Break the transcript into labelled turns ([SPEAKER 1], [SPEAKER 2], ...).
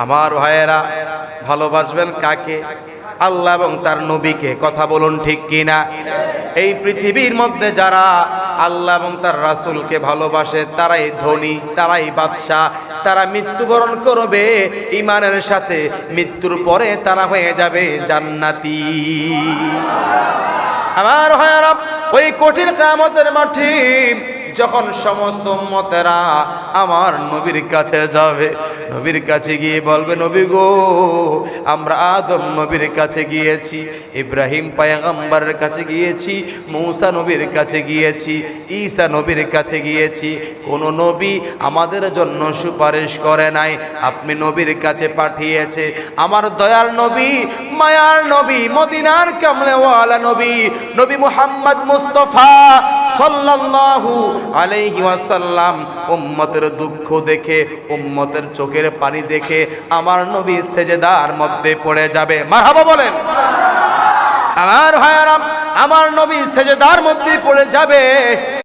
[SPEAKER 1] আমার ভাইয়েরা, ভালোবাসবেন কাকে? আল্লাহ এবং তার নবীকে। কথা বলুন ঠিক কিনা? এই পৃথিবীর মধ্যে যারা আল্লাহ এবং তার রাসূলকে ভালোবাসে তারাই ধনী, তারাই বাদশাহ, তারা মৃত্যুবরণ করবে ঈমানের সাথে, মৃত্যুর পরে তারা হয়ে যাবে জান্নাতি। আমার ভাইয়েরা, ওই কঠিন কিয়ামতের মাঠে যখন সমস্ত উম্মতেরা আমার নবীর কাছে যাবে, নবীর কাছে গিয়ে বলবে, নবী গো, আমরা আদম নবীর কাছে গিয়েছি, ইব্রাহিম পয়গম্বরের কাছে গিয়েছি, মূসা নবীর কাছে গিয়েছি, ঈসা নবীর কাছে গিয়েছি, কোন নবী আমাদের জন্য সুপারিশ করে নাই, আপনি নবীর কাছে পাঠিয়েছে। আমার দয়ার নবী, মায়ার নবী, মদিনার কামলেওয়ালা নবী, নবী মুহাম্মদ মুস্তাফা সাল্লাল্লাহু আলাইহি ওয়াসাল্লাম উম্মতের দুঃখ দেখে, উম্মতের চোখের পানি দেখে আমার নবী সেজদার মধ্যে পড়ে যাবে। মারহাবা বলেন। আমার ভাইয়েরা, আমার নবী সেজদার মধ্যে পড়ে যাবে।